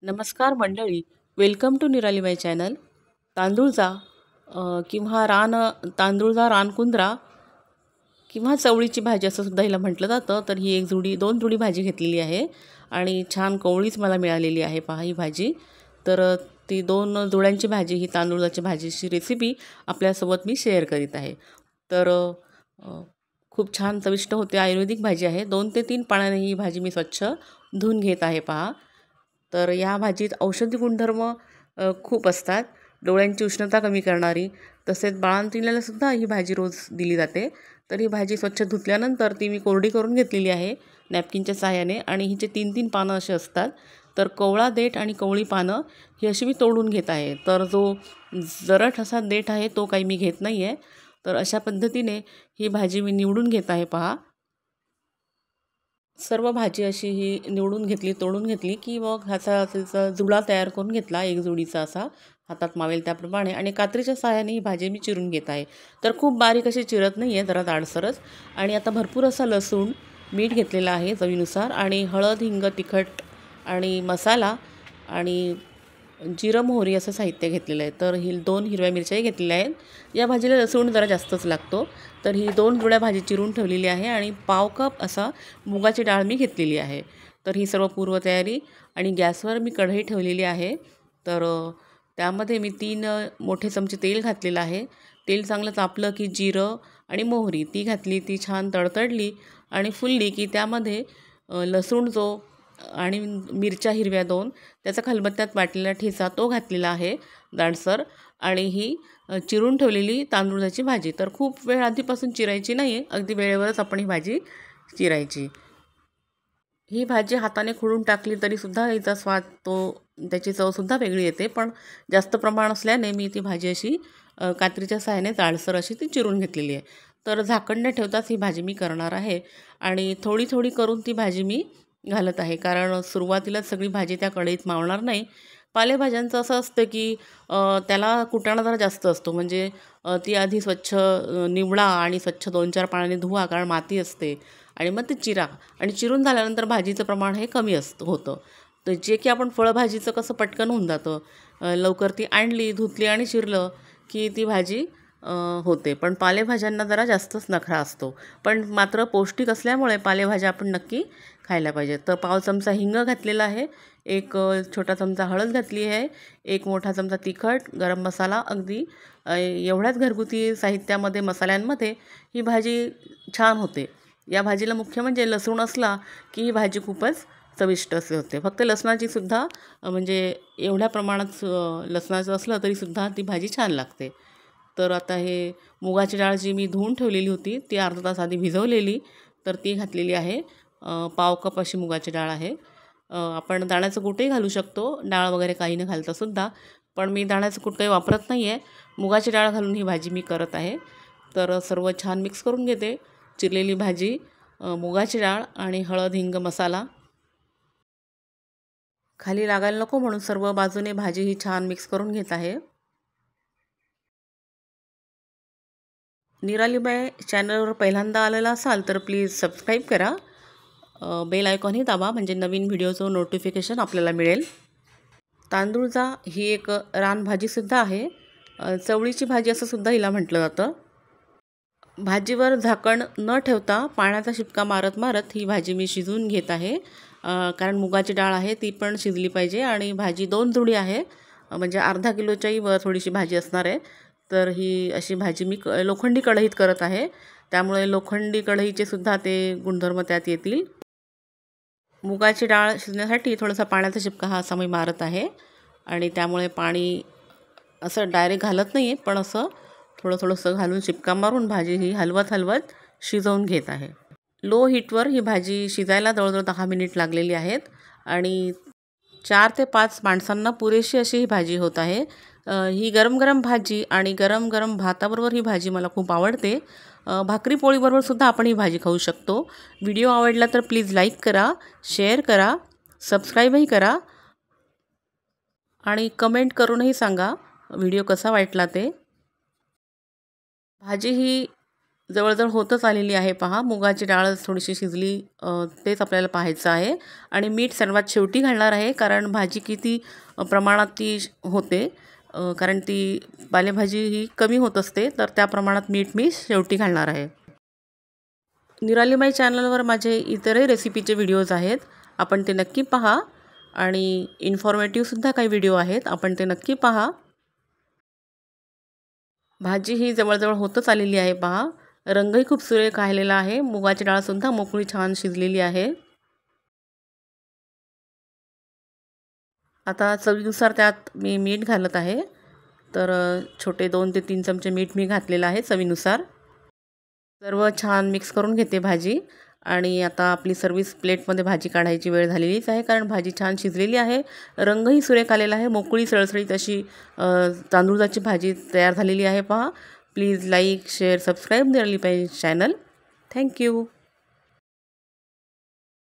नमस्कार मंडळी, welcome to निराली माय चॅनल. तांदूळजा किंवा तांदूळजा रानकुंद्रा किंवा चवळीची भाजी असं सुद्धा हिला म्हटलं जातं. तर ही दोन जुडी भाजी घेतलेली आहे आणि छान कवळीच मला मिळालेली आहे. पहा ही भाजी. तर ती दोन जुड्यांची भाजी, ही तांदूळाची भाजीची रेसिपी आपल्यासोबत मी शेअर करीत आहे. तर खूप छान चविष्ट होते. आयुर्वेदिक भाजी आहे. 2 ते 3 पाण्याने ही भाजी मी स्वच्छ धुवून घेत आहे. पहा, तर या भाजीत औषधी गुणधर्म खूप असतात. डोळ्यांची उष्णता कमी करणारी, तसेच बाळंतिणीला सुद्धा ही भाजी रोज दिली जाते. तर ही भाजी स्वच्छ धुतल्यानंतर ती मी कोरडी करून घेतलेली आहे नॅपकिनच्या सहाय्याने. आणि हिचे 3-3 पानं असे असतात. तर कवळा देठ आणि कवळी पानं ही अशी मी तोडून घेत आहे. तर जो जरट असा देठ आहे तो काही मी घेत नाही आहे. तर अशा पद्धतीने ही भाजी मी निवडून घेत आहे. पहा, सर्व भाजी अशी ही निवडून घेतली, तोडून घेतली की मग ह्याचा जुडा तयार करून घेतला, एक जोडीचा असा हातात मावेल त्याप्रमाणे. आणि कात्रीच्या सहाय्याने ही भाजी मी चिरून घेत आहे. तर खूप बारीक अशी चिरत नाही आहे, जरा जाडसरच. आणि आता भरपूर असा लसूण, मीठ घेतलेला आहे चवीनुसार, आणि हळद, हिंग, तिखट आणि मसाला आणि जिरं, मोहरी असं साहित्य घेतलेलं आहे. तर ही 2 हिरव्या मिरच्याही घेतलेल्या आहेत. या भाजीला लसूण जरा जास्तच लागतो. तर ही 2 जुड्या भाजी चिरून ठेवलेली आहे आणि पाव कप असा मुगाची डाळ मी घेतलेली आहे. तर ही सर्व पूर्वतयारी. आणि गॅसवर मी कढई ठेवलेली आहे. तर त्यामध्ये मी 3 मोठे चमचे तेल घातलेलं आहे. तेल चांगलं तापलं की जिरं आणि मोहरी ती घातली. ती छान तडतडली आणि फुलली की त्यामध्ये लसूण आणि मिरच्या हिरव्या 2, त्याचा खलबत्त्यात वाटलेला ठेचा तो घातलेला आहे जाडसर. आणि ही चिरून ठेवलेली तांदूळाची भाजी. तर खूप वेळ आधीपासून चिरायची नाही आहे, अगदी वेळेवरच आपण ही भाजी चिरायची. ही भाजी हाताने खुडून टाकली तरीसुद्धा हिचा स्वाद, त्याची चवसुद्धा वेगळी येते. पण जास्त प्रमाण असल्याने मी ती भाजी अशी कात्रीच्या सहाय्याने जाडसर अशी ती चिरून घेतलेली आहे. तर झाकण न ठेवताच ही भाजी मी करणार आहे. आणि थोडी थोडी करून ती भाजी मी घालत आहे, कारण सुरुवातीलाच सगळी भाजी त्या कढईत मावणार नाही. पालेभाज्यांचं असं असतं की त्याला कुटाणा जरा जास्त असतो. म्हणजे ती आधी स्वच्छ निवडा आणि स्वच्छ 2-4 पाण्याने धुवा, कारण माती असते. आणि मग ते चिरा. आणि चिरून झाल्यानंतर भाजीचं प्रमाण हे कमी होतं. तर जे की आपण फळभाजीचं कसं पटकन होऊन जातं, लवकर ती आणली, धुतली आणि चिरलं की ती भाजी होते. पण पालेभाज्यांना जरा जास्तच नखरा असतो. पण मात्र पौष्टिक असल्यामुळे पालेभाज्या आपण नक्की खायला पाहिजेत. तर पाव चमचा हिंग घातलेला आहे, एक छोटा चमचा हळद घातली आहे, एक मोठा चमचा तिखट, गरम मसाला, अगदी एवढ्याच घरगुती साहित्यामध्ये, मसाल्यांमध्ये ही भाजी छान होते. या भाजीला मुख्य म्हणजे लसूण असला की ही भाजी खूपच चविष्ट असे होते. फक्त लसणाची सुद्धा म्हणजे एवढ्या प्रमाणात लसणाचं असलं तरीसुद्धा ती भाजी छान लागते. तर आता हे मुगाची डाळ जी मी धुवून ठेवलेली होती ती अर्धा तास आधी भिजवलेली, तर ती घातलेली आहे. पाव कप अशी मुगाची डाळ आहे. आपण दाण्याचं कूटही घालू शकतो, डाळ वगैरे काही न घालतासुद्धा. पण मी दाण्याचं कूट काही वापरत नाही आहे, मुगाची डाळ घालून ही भाजी मी करत आहे. तर सर्व छान मिक्स करून घेते. चिरलेली भाजी, मुगाची डाळ आणि हळद, हिंग, मसाला खाली लागायला नको म्हणून सर्व बाजूने भाजी ही छान मिक्स करून घेत आहे. निरालीबाई चॅनलवर पहिल्यांदा आलेला असाल तर प्लीज सबस्क्राईब करा. बेल आयकॉनही दाबा, म्हणजे नवीन व्हिडिओचं नोटिफिकेशन आपल्याला मिळेल. तांदूळजा ही एक रानभाजीसुद्धा आहे. चवळीची भाजी असं सुद्धा हिला म्हटलं जातं. भाजीवर झाकण न ठेवता पाण्याचा शिपका मारत मारत ही भाजी मी शिजवून घेत आहे. कारण मुगाची डाळ आहे ती पण शिजली पाहिजे. आणि भाजी 2 जुडी आहे, म्हणजे अर्धा किलोच्याही वर थोडीशी भाजी असणार आहे. तर ही अशी भाजी मी लोखंडी कढईत करत आहे, त्यामुळे लोखंडी कढईचे सुद्धा ते गुणधर्म त्यात येतील. मुगाची डाळ शिजण्यासाठी थोडासा पाण्याचा शिपका हा असा मी मारत आहे. आणि त्यामुळे पाणी असं डायरेक्ट घालत नाही आहे, पण असं थोडं थोडंसं घालून शिपका मारून भाजी ही हलवत हलवत शिजवून घेत आहे. लो हीटवर ही भाजी शिजायला जवळजवळ 10 मिनिट लागलेली आहेत. आणि 4 ते 5 माणसांना पुरेशी अशी ही भाजी होत आहे. ही गरम गरम भाजी आणि गरम गरम भाताबरोबर ही भाजी मला खूप आवडते. भाकरी पोळीबरोबरसुद्धा आपण ही भाजी खाऊ शकतो. व्हिडिओ आवडला तर प्लीज लाईक करा, शेअर करा, सबस्क्राईबही करा आणि कमेंट करूनही सांगा व्हिडिओ कसा वाटला ते. भाजी ही जवळजवळ होतच आलेली आहे पहा. मुगाची डाळ थोडीशी शिजली तेच आपल्याला पाहायचं आहे. आणि मीठ सर्वात शेवटी घालणार आहे, कारण भाजी किती प्रमाणात ती होते, कारण ती पालेभाजी ही कमी होत असते, तर त्या प्रमाणात मीठ मी शेवटी घालणार आहे. निरालीबाई चॅनलवर माझे इतरही रेसिपीचे व्हिडिओज आहेत, आपण ते नक्की पहा. आणि इन्फॉर्मेटिव्हसुद्धा काही व्हिडिओ आहेत, आपण ते नक्की पहा. भाजी ही जवळजवळ होतच आलेली आहे पहा. रंगही खूप सुरेख आलेला आहे. मुगाची डाळसुद्धा मोकळी छान शिजलेली आहे. आता चवीनुसार त्यात मी मीठ घालत आहे. तर छोटे 2 ते 3 चमचे मीठ मी घातलेलं आहे चवीनुसार. सर्व छान मिक्स करून घेते भाजी. आणि आता आपली सर्व्हिस प्लेटमध्ये भाजी काढायची वेळ झालेलीच आहे, कारण भाजी छान शिजलेली आहे. रंगही सुरेख आलेला आहे. मोकळी सळसळीत अशी तांदूळाची भाजी तयार झालेली आहे पहा. Please like, share, subscribe Niralibai channel. Thank you.